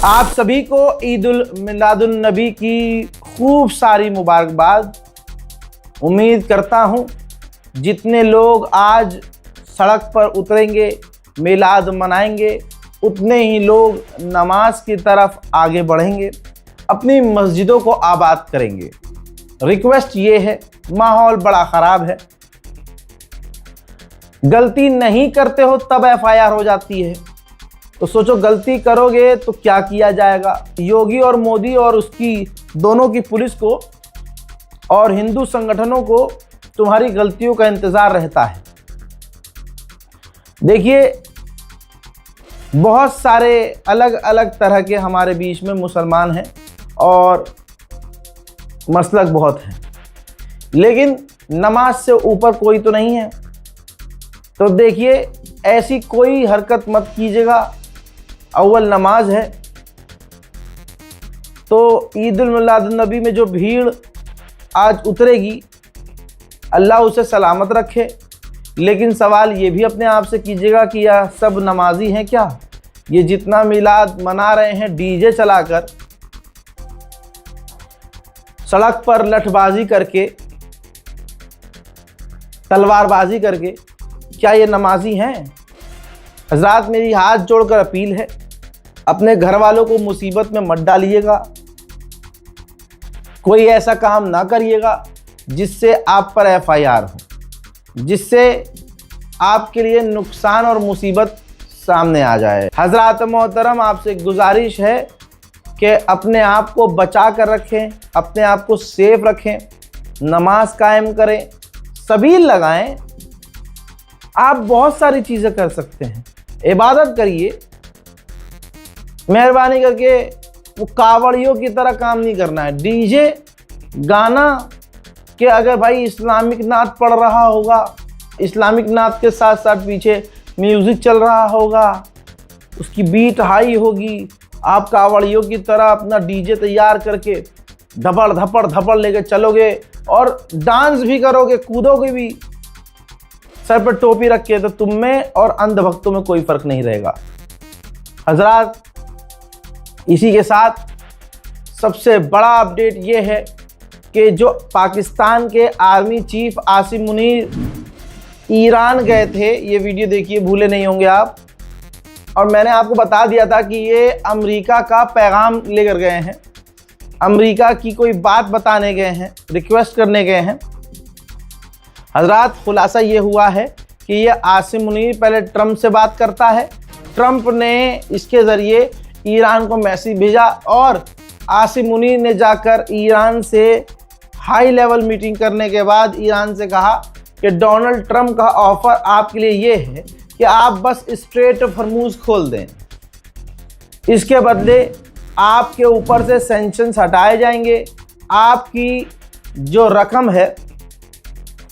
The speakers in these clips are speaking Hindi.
आप सभी को ईद उल मिलादुन नबी की खूब सारी मुबारकबाद। उम्मीद करता हूँ जितने लोग आज सड़क पर उतरेंगे, मिलाद मनाएंगे, उतने ही लोग नमाज की तरफ आगे बढ़ेंगे, अपनी मस्जिदों को आबाद करेंगे। रिक्वेस्ट ये है, माहौल बड़ा ख़राब है। गलती नहीं करते हो तब एफआईआर हो जाती है, तो सोचो गलती करोगे तो क्या किया जाएगा। योगी और मोदी और उसकी दोनों की पुलिस को और हिंदू संगठनों को तुम्हारी गलतियों का इंतज़ार रहता है। देखिए, बहुत सारे अलग अलग तरह के हमारे बीच में मुसलमान हैं और मसलक बहुत हैं, लेकिन नमाज से ऊपर कोई तो नहीं है। तो देखिए, ऐसी कोई हरकत मत कीजिएगा। अव्वल नमाज है, तो ईद उल मिलादुन नबी में जो भीड़ आज उतरेगी, अल्लाह उसे सलामत रखे। लेकिन सवाल ये भी अपने आप से कीजिएगा कि यह सब नमाजी हैं क्या? ये जितना मिलाद मना रहे हैं डीजे चलाकर, सड़क पर लठबाजी करके, तलवारबाजी करके, क्या ये नमाजी हैं? हज़रात, मेरी हाथ जोड़कर अपील है, अपने घर वालों को मुसीबत में मत डालिएगा। कोई ऐसा काम ना करिएगा जिससे आप पर एफआईआर हो, जिससे आपके लिए नुकसान और मुसीबत सामने आ जाए। हज़रात मोहतरम, आपसे गुजारिश है कि अपने आप को बचा कर रखें, अपने आप को सेफ रखें, नमाज कायम करें, सबील लगाएं। आप बहुत सारी चीज़ें कर सकते हैं। इबादत करिए, मेहरबानी करके वो कावड़ियों की तरह काम नहीं करना है। डीजे गाना के अगर भाई इस्लामिक नात पढ़ रहा होगा, इस्लामिक नात के साथ साथ पीछे म्यूज़िक चल रहा होगा, उसकी बीट हाई होगी, आप कावड़ियों की तरह अपना डीजे तैयार करके धपड़ धपड़ धपड़ लेके चलोगे और डांस भी करोगे, कूदोगे भी, सर पर टोपी रख के, तो तुम में और अंधभक्तों में कोई फ़र्क नहीं रहेगा। हज़रात, इसी के साथ सबसे बड़ा अपडेट ये है कि जो पाकिस्तान के army chief Asim Munir Iran गए थे, ये वीडियो देखिए, भूले नहीं होंगे आप। और मैंने आपको बता दिया था कि ये अमेरिका का पैगाम लेकर गए हैं, अमेरिका की कोई बात बताने गए हैं, रिक्वेस्ट करने गए हैं। हज़रात, खुलासा ये हुआ है कि ये आसिम मुनीर पहले ट्रंप से बात करता है, ट्रंप ने इसके ज़रिए ईरान को मैसेज भेजा और आसिम मुनीर ने जाकर ईरान से हाई लेवल मीटिंग करने के बाद ईरान से कहा कि डोनाल्ड ट्रंप का ऑफ़र आपके लिए ये है कि आप बस स्ट्रेट हॉर्मुज़ खोल दें, इसके बदले आपके ऊपर से सैंक्शंस हटाए जाएंगे, आपकी जो रकम है,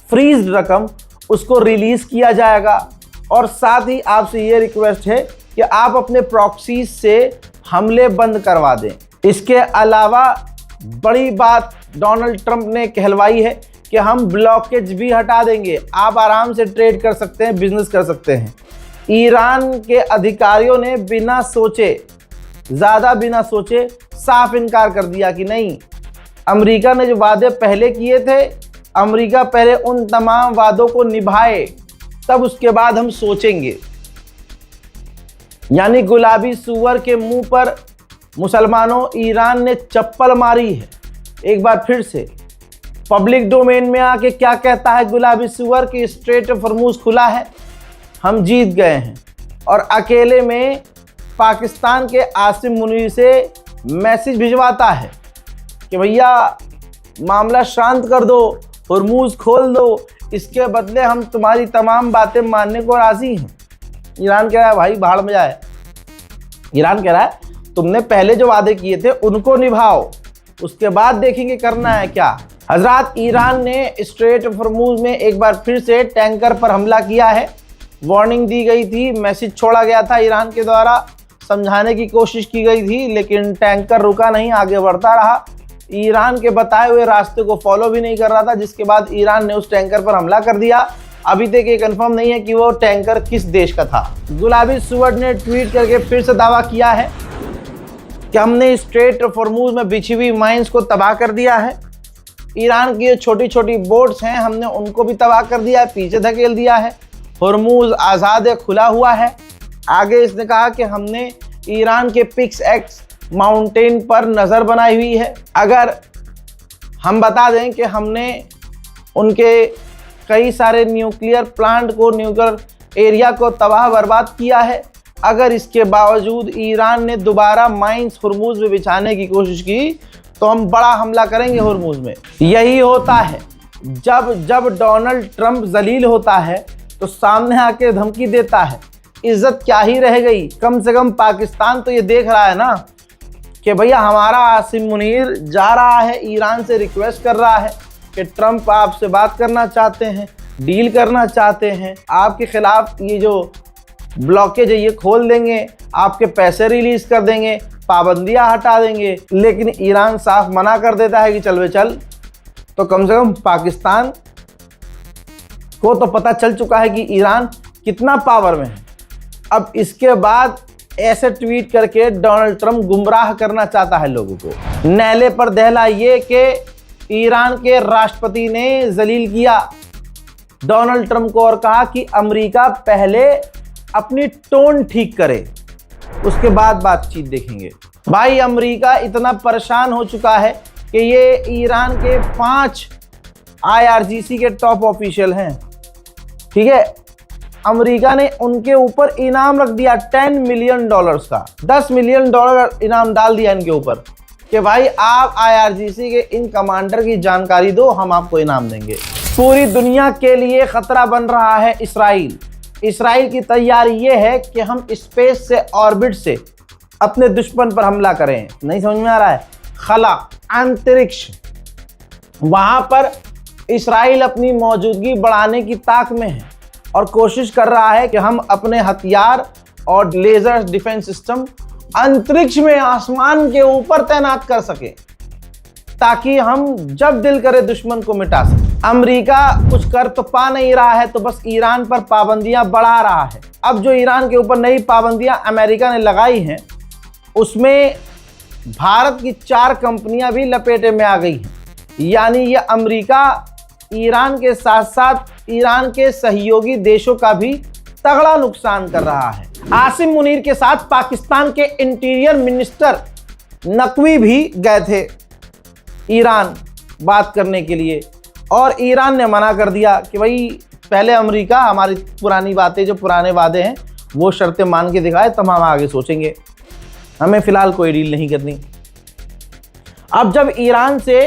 फ्रीज रकम, उसको रिलीज़ किया जाएगा। और साथ ही आपसे ये रिक्वेस्ट है कि आप अपने प्रॉक्सीज से हमले बंद करवा दें। इसके अलावा बड़ी बात डोनाल्ड ट्रंप ने कहलवाई है कि हम ब्लॉकेज भी हटा देंगे, आप आराम से ट्रेड कर सकते हैं, बिजनेस कर सकते हैं। ईरान के अधिकारियों ने बिना सोचे, ज़्यादा बिना सोचे, साफ इनकार कर दिया कि नहीं, अमेरिका ने जो वादे पहले किए थे, अमेरिका पहले उन तमाम वादों को निभाए, तब उसके बाद हम सोचेंगे। यानी गुलाबी सूअर के मुंह पर मुसलमानों, ईरान ने चप्पल मारी है। एक बार फिर से पब्लिक डोमेन में आके क्या कहता है गुलाबी सूअर कि स्ट्रेट हॉर्मुज़ खुला है, हम जीत गए हैं। और अकेले में पाकिस्तान के आसिम मुनीर से मैसेज भिजवाता है कि भैया मामला शांत कर दो, हॉर्मुज़ खोल दो, इसके बदले हम तुम्हारी तमाम बातें मानने को राज़ी हैं। ईरान कह रहा है भाई भाड़ में जाए। ईरान कह रहा है तुमने पहले जो वादे किए थे उनको निभाओ, उसके बाद देखेंगे करना है क्या। हज़रात, ईरान ने स्ट्रेट हॉर्मुज़ में एक बार फिर से टैंकर पर हमला किया है। वार्निंग दी गई थी, मैसेज छोड़ा गया था ईरान के द्वारा, समझाने की कोशिश की गई थी, लेकिन टैंकर रुका नहीं, आगे बढ़ता रहा। ईरान के बताए हुए रास्ते को फॉलो भी नहीं कर रहा था, जिसके बाद ईरान ने उस टैंकर पर हमला कर दिया। अभी तक ये कंफर्म नहीं है कि वो टैंकर किस देश का था। गुलाबी सूअर ने ट्वीट करके फिर से दावा किया है कि हमने स्ट्रेट ऑफ हॉर्मूज में बिछी हुई माइंस को तबाह कर दिया है। ईरान की जो छोटी छोटी बोट्स हैं हमने उनको भी तबाह कर दिया है, पीछे धकेल दिया है। हॉर्मूज आज़ाद है, खुला हुआ है। आगे इसने कहा कि हमने ईरान के पिक्स एक्स माउंटेन पर नज़र बनाई हुई है। अगर हम बता दें कि हमने उनके कई सारे न्यूक्लियर प्लांट को, न्यूक्लियर एरिया को तबाह बर्बाद किया है। अगर इसके बावजूद ईरान ने दोबारा माइंस हॉर्मूज में बिछाने की कोशिश की तो हम बड़ा हमला करेंगे हॉर्मूज में। यही होता है जब डोनाल्ड ट्रंप जलील होता है तो सामने आके धमकी देता है। इज्जत क्या ही रह गई। कम से कम पाकिस्तान तो ये देख रहा है ना कि भैया हमारा आसिम मुनीर जा रहा है, ईरान से रिक्वेस्ट कर रहा है कि ट्रंप आपसे बात करना चाहते हैं, डील करना चाहते हैं, आपके खिलाफ ये जो ब्लॉकेज है ये खोल देंगे, आपके पैसे रिलीज कर देंगे, पाबंदियां हटा देंगे। लेकिन ईरान साफ मना कर देता है कि चल वे चल। तो कम से कम पाकिस्तान को तो पता चल चुका है कि ईरान कितना पावर में है। अब इसके बाद ऐसे ट्वीट करके डोनाल्ड ट्रंप गुमराह करना चाहता है लोगों को। नहले पर दहला ये कि ईरान के राष्ट्रपति ने जलील किया डोनाल्ड ट्रंप को और कहा कि अमेरिका पहले अपनी टोन ठीक करे, उसके बाद बातचीत देखेंगे। भाई अमेरिका इतना परेशान हो चुका है कि ये ईरान के 5 IRGC के टॉप ऑफिशियल हैं, ठीक है। अमेरिका ने उनके ऊपर इनाम रख दिया $10 मिलियन का, $10 मिलियन इनाम डाल दिया इनके ऊपर कि भाई आप IRGC के इन कमांडर की जानकारी दो, हम आपको इनाम देंगे। पूरी दुनिया के लिए खतरा बन रहा है इसराइल। इसराइल की तैयारी ये है कि हम स्पेस से, ऑर्बिट से अपने दुश्मन पर हमला करें। नहीं समझ में आ रहा है? खला, अंतरिक्ष, वहां पर इसराइल अपनी मौजूदगी बढ़ाने की ताक में है और कोशिश कर रहा है कि हम अपने हथियार और लेजर डिफेंस सिस्टम अंतरिक्ष में, आसमान के ऊपर तैनात कर सके ताकि हम जब दिल करे दुश्मन को मिटा सके। अमेरिका कुछ कर तो पा नहीं रहा है तो बस ईरान पर पाबंदियां बढ़ा रहा है। अब जो ईरान के ऊपर नई पाबंदियां अमेरिका ने लगाई हैं उसमें भारत की 4 कंपनियां भी लपेटे में आ गई हैं। यानी ये अमेरिका ईरान के साथ साथ ईरान के सहयोगी देशों का भी तगड़ा नुकसान कर रहा है। आसिम मुनीर के साथ पाकिस्तान के इंटीरियर मिनिस्टर नकवी भी गए थे ईरान बात करने के लिए और ईरान ने मना कर दिया कि भाई पहले अमेरिका हमारी पुरानी बातें, जो पुराने वादे हैं वो शर्तें मान के दिखाए तब हम आगे सोचेंगे, हमें फ़िलहाल कोई डील नहीं करनी। अब जब ईरान से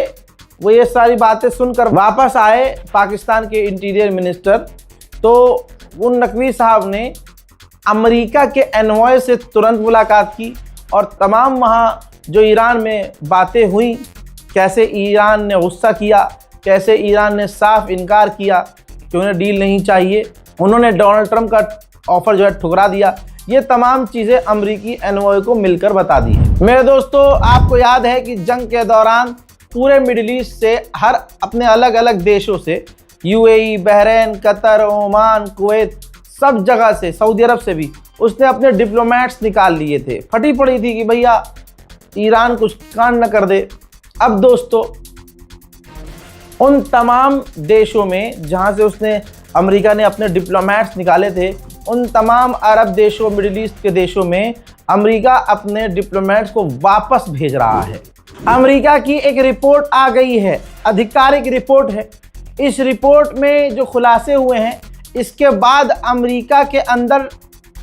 वो ये सारी बातें सुनकर वापस आए पाकिस्तान के इंटीरियर मिनिस्टर, तो उन नकवी साहब ने अमेरिका के एनवॉय से तुरंत मुलाकात की और तमाम वहाँ जो ईरान में बातें हुई, कैसे ईरान ने गुस्सा किया, कैसे ईरान ने साफ इनकार किया कि उन्हें डील नहीं चाहिए, उन्होंने डोनाल्ड ट्रंप का ऑफर जो है ठुकरा दिया, ये तमाम चीज़ें अमेरिकी एनवॉय को मिलकर बता दी है। मेरे दोस्तों, आपको याद है कि जंग के दौरान पूरे मिडिल ईस्ट से, हर अपने अलग अलग देशों से, UAE, Bahrain, Qatar, Oman, Kuwait, सब जगह से, सऊदी अरब से भी उसने अपने डिप्लोमेट्स निकाल लिए थे। फटी पड़ी थी कि भैया ईरान कुछ कांड न कर दे। अब दोस्तों, उन तमाम देशों में जहां से उसने, अमेरिका ने अपने डिप्लोमेट्स निकाले थे, उन तमाम अरब देशों, मिडिल ईस्ट के देशों में अमेरिका अपने डिप्लोमेट्स को वापस भेज रहा है। अमेरिका की एक रिपोर्ट आ गई है, आधिकारिक रिपोर्ट है। इस रिपोर्ट में जो खुलासे हुए हैं, इसके बाद अमेरिका के अंदर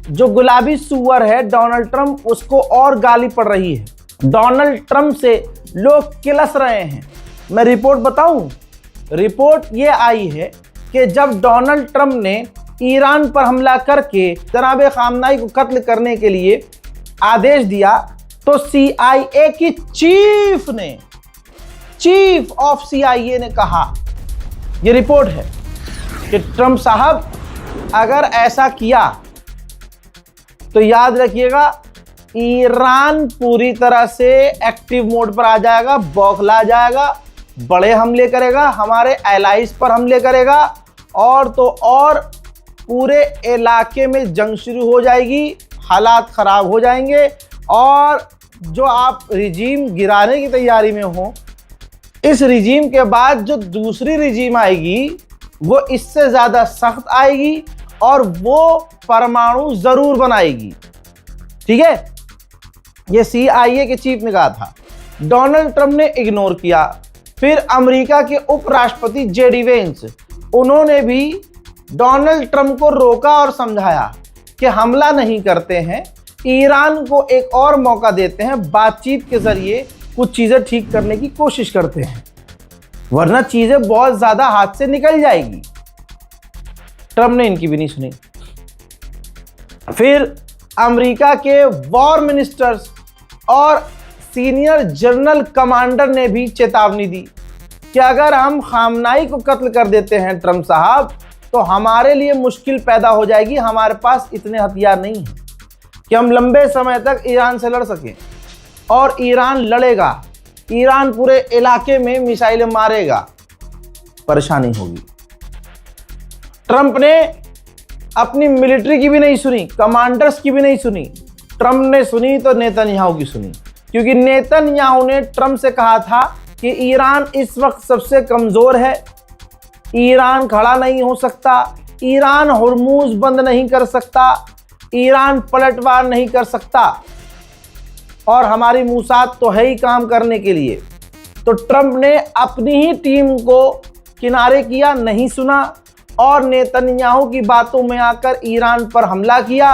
जो गुलाबी सुअर है डोनाल्ड ट्रंप, उसको और गाली पड़ रही है। डोनाल्ड ट्रंप से लोग किलस रहे हैं। मैं रिपोर्ट बताऊं? रिपोर्ट ये आई है कि जब डोनाल्ड ट्रंप ने ईरान पर हमला करके जनाब खामनाई को कत्ल करने के लिए आदेश दिया तो CIA की चीफ ऑफ CIA ने कहा, ये रिपोर्ट है कि ट्रंप साहब अगर ऐसा किया तो याद रखिएगा ईरान पूरी तरह से एक्टिव मोड पर आ जाएगा, बौखला जाएगा, बड़े हमले करेगा, हमारे एलाइज पर हमले करेगा और तो और पूरे इलाके में जंग शुरू हो जाएगी, हालात ख़राब हो जाएंगे और जो आप रिजीम गिराने की तैयारी में हो, इस रिजीम के बाद जो दूसरी रिजीम आएगी वो इससे ज्यादा सख्त आएगी और वो परमाणु जरूर बनाएगी। ठीक है, ये CIA के चीफ ने कहा था। डोनाल्ड ट्रंप ने इग्नोर किया। फिर अमेरिका के उपराष्ट्रपति JD वेंस, उन्होंने भी डोनाल्ड ट्रंप को रोका और समझाया कि हमला नहीं करते हैं, ईरान को एक और मौका देते हैं, बातचीत के जरिए कुछ चीजें ठीक करने की कोशिश करते हैं, वरना चीजें बहुत ज्यादा हाथ से निकल जाएगी। ट्रंप ने इनकी भी नहीं सुनी। फिर अमेरिका के वॉर मिनिस्टर्स और सीनियर जनरल कमांडर ने भी चेतावनी दी कि अगर हम खामनाई को कत्ल कर देते हैं ट्रंप साहब, तो हमारे लिए मुश्किल पैदा हो जाएगी। हमारे पास इतने हथियार नहीं हैं कि हम लंबे समय तक ईरान से लड़ सकें, और ईरान लड़ेगा, ईरान पूरे इलाके में मिसाइलें मारेगा, परेशानी होगी। ट्रंप ने अपनी मिलिट्री की भी नहीं सुनी, कमांडर्स की भी नहीं सुनी। ट्रंप ने सुनी तो नेतन्याहू की सुनी, क्योंकि नेतन्याहू ने ट्रंप से कहा था कि ईरान इस वक्त सबसे कमजोर है, ईरान खड़ा नहीं हो सकता, ईरान हुर्मुज बंद नहीं कर सकता, ईरान पलटवार नहीं कर सकता, और हमारी मूसाद तो है ही काम करने के लिए। तो ट्रंप ने अपनी ही टीम को किनारे किया, नहीं सुना, और नेतन्याहू की बातों में आकर ईरान पर हमला किया।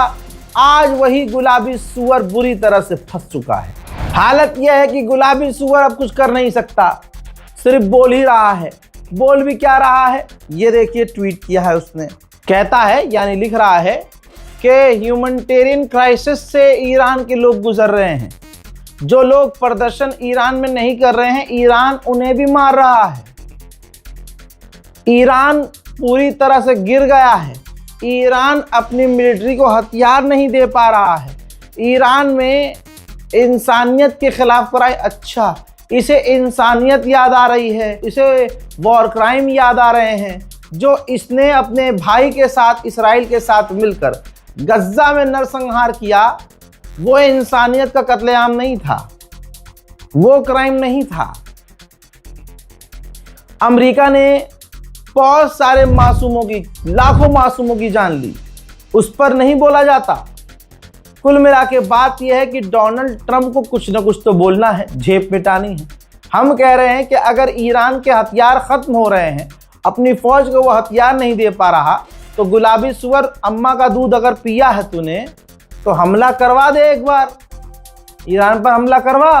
आज वही गुलाबी सूअर बुरी तरह से फंस चुका है। हालत यह है कि गुलाबी सूअर अब कुछ कर नहीं सकता, सिर्फ बोल ही रहा है। बोल भी क्या रहा है, ये देखिए, ट्वीट किया है उसने। कहता है, यानी लिख रहा है कि ह्यूमैनिटेरियन क्राइसिस से ईरान के लोग गुजर रहे हैं। जो लोग प्रदर्शन ईरान में नहीं कर रहे हैं, ईरान उन्हें भी मार रहा है। ईरान पूरी तरह से गिर गया है। ईरान अपनी मिलिट्री को हथियार नहीं दे पा रहा है। ईरान में इंसानियत के खिलाफ कराई, अच्छा, इसे इंसानियत याद आ रही है, इसे वॉर क्राइम याद आ रहे हैं। जो इसने अपने भाई के साथ, इसराइल के साथ मिलकर गज्जा में नरसंहार किया, वो इंसानियत का कत्लेआम नहीं था, वो क्राइम नहीं था। अमेरिका ने बहुत सारे मासूमों की, लाखों मासूमों की जान ली, उस पर नहीं बोला जाता। कुल मिला के बात यह है कि डोनाल्ड ट्रंप को कुछ ना कुछ तो बोलना है, झेप मिटानी है। हम कह रहे हैं कि अगर ईरान के हथियार खत्म हो रहे हैं, अपनी फौज को वो हथियार नहीं दे पा रहा, तो गुलाबी सुअर अम्मा का दूध अगर पिया है तूने, तो हमला करवा दे, एक बार ईरान पर हमला करवा,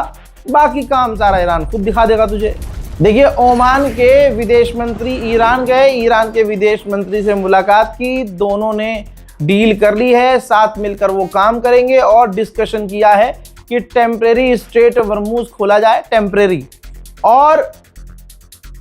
बाकी काम सारा ईरान खुद दिखा देगा तुझे। देखिए, ओमान के विदेश मंत्री ईरान गए, ईरान के विदेश मंत्री से मुलाकात की, दोनों ने डील कर ली है, साथ मिलकर वो काम करेंगे, और डिस्कशन किया है कि टेम्परेरी स्ट्रेट ऑफ हॉर्मुज खोला जाए, टेम्परेरी, और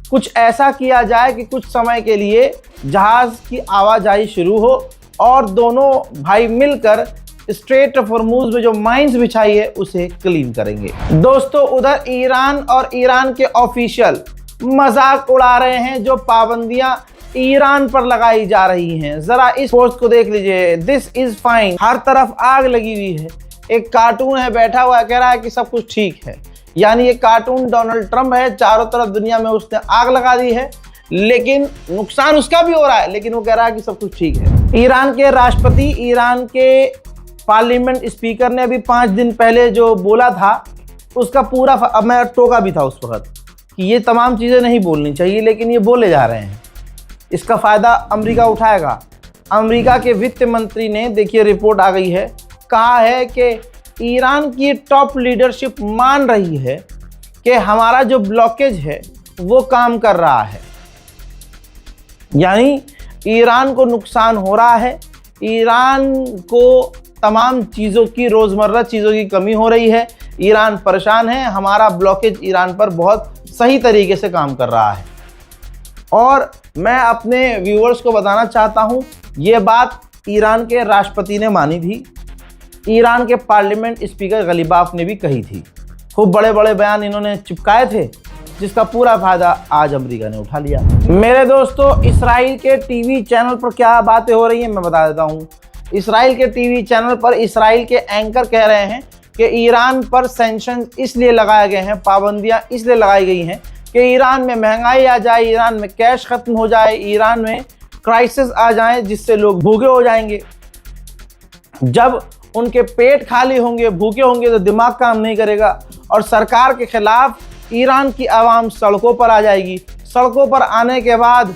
कुछ ऐसा किया जाए कि कुछ समय के लिए जहाज की आवाजाही शुरू हो, और दोनों भाई मिलकर स्ट्रेट ऑफ हॉर्मुज में जो माइंस बिछाई है उसे क्लीन करेंगे। दोस्तों, उधर ईरान और ईरान के ऑफिशियल मजाक उड़ा रहे हैं जो पाबंदियां ईरान पर लगाई जा रही हैं। जरा इस पोस्ट को देख लीजिए, दिस इज फाइन। हर तरफ आग लगी हुई है। एक कार्टून है, बैठा हुआ कह रहा है कि सब कुछ ठीक है, यानी ये कार्टून डोनाल्ड ट्रंप है, चारों तरफ दुनिया में उसने आग लगा दी है, लेकिन नुकसान उसका भी हो रहा है, लेकिन वो कह रहा है कि सब कुछ ठीक है। ईरान के राष्ट्रपति, ईरान के पार्लियामेंट स्पीकर ने अभी 5 दिन पहले जो बोला था, उसका पूरा, अब मैं टोका भी था उस वक्त कि ये तमाम चीज़ें नहीं बोलनी चाहिए, लेकिन ये बोले जा रहे हैं। इसका फ़ायदा अमेरिका उठाएगा। अमेरिका के वित्त मंत्री ने, देखिए रिपोर्ट आ गई है, कहा है कि ईरान की टॉप लीडरशिप मान रही है कि हमारा जो ब्लॉकेज है वो काम कर रहा है, यानी ईरान को नुकसान हो रहा है, ईरान को तमाम चीज़ों की, रोज़मर्रा चीज़ों की कमी हो रही है, ईरान परेशान है, हमारा ब्लॉकेज ईरान पर बहुत सही तरीके से काम कर रहा है। और मैं अपने व्यूअर्स को बताना चाहता हूँ, ये बात ईरान के राष्ट्रपति ने मानी थी, ईरान के पार्लियामेंट स्पीकर गलीबाफ ने भी कही थी। खूब बड़े बड़े बयान इन्होंने चिपकाए थे, जिसका पूरा फायदा आज अमेरिका ने उठा लिया। मेरे दोस्तों, इसराइल के टीवी चैनल पर क्या बातें हो रही हैं मैं बता देता हूँ। इसराइल के टीवी चैनल पर इसराइल के एंकर कह रहे हैं कि ईरान पर सैंक्शन इसलिए लगाए गए हैं, पाबंदियां इसलिए लगाई गई हैं कि ईरान में महंगाई आ जाए, ईरान में कैश खत्म हो जाए, ईरान में क्राइसिस आ जाए जिससे लोग भूखे हो जाएंगे। जब उनके पेट खाली होंगे, भूखे होंगे, तो दिमाग काम नहीं करेगा और सरकार के खिलाफ ईरान की आवाम सड़कों पर आ जाएगी। सड़कों पर आने के बाद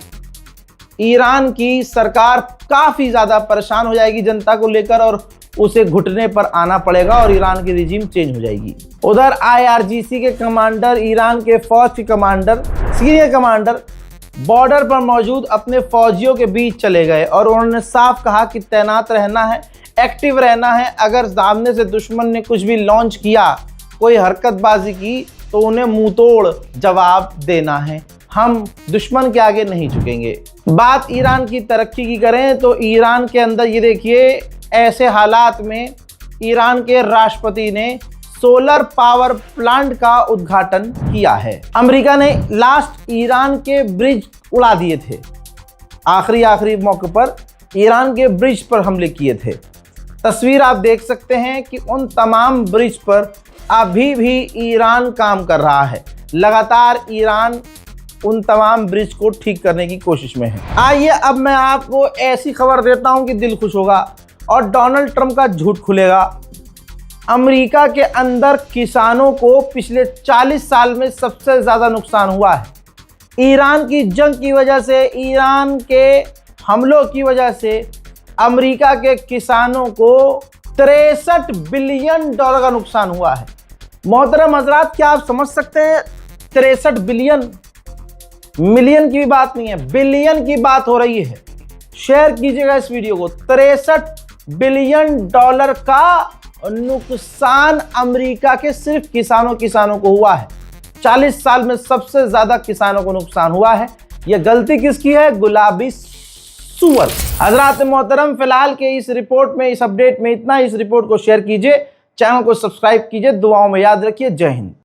ईरान की सरकार काफ़ी ज़्यादा परेशान हो जाएगी जनता को लेकर और उसे घुटने पर आना पड़ेगा और ईरान की रिजीम चेंज हो जाएगी। उधर IRGC के कमांडर, ईरान के फौज के कमांडर, सीनियर कमांडर बॉर्डर पर मौजूद अपने फौजियों के बीच चले गए और उन्होंने साफ कहा कि तैनात रहना है, एक्टिव रहना है। अगर सामने से दुश्मन ने कुछ भी लॉन्च किया, कोई हरकतबाजी की, तो उन्हें मुंह तोड़ जवाब देना है। हम दुश्मन के आगे नहीं झुकेंगे। बात ईरान की तरक्की की करें तो ईरान के अंदर ये देखिए, ऐसे हालात में ईरान के राष्ट्रपति ने सोलर पावर प्लांट का उद्घाटन किया है। अमेरिका ने लास्ट ईरान के ब्रिज उड़ा दिए थे, आखिरी मौके पर ईरान के ब्रिज पर हमले किए थे। तस्वीर आप देख सकते हैं कि उन तमाम ब्रिज पर अभी भी ईरान काम कर रहा है। लगातार ईरान उन तमाम ब्रिज को ठीक करने की कोशिश में है। आइए अब मैं आपको ऐसी खबर देता हूं कि दिल खुश होगा और डोनाल्ड ट्रंप का झूठ खुलेगा। अमेरिका के अंदर किसानों को पिछले 40 साल में सबसे ज़्यादा नुकसान हुआ है। ईरान की जंग की वजह से, ईरान के हमलों की वजह से अमेरिका के किसानों को $63 बिलियन का नुकसान हुआ है। मोहतरम हजरात, क्या आप समझ सकते हैं? 63 बिलियन, मिलियन की भी बात नहीं है, बिलियन की बात हो रही है। शेयर कीजिएगा इस वीडियो को। $63 बिलियन का नुकसान अमेरिका के सिर्फ किसानों को हुआ है। 40 साल में सबसे ज्यादा किसानों को नुकसान हुआ है। यह गलती किसकी है? गुलाबी सुअर। हजरात मोहतरम, फिलहाल के इस रिपोर्ट में, इस अपडेट में इतना। इस रिपोर्ट को शेयर कीजिए, चैनल को सब्सक्राइब कीजिए, दुआओं में याद रखिए। जय हिंद।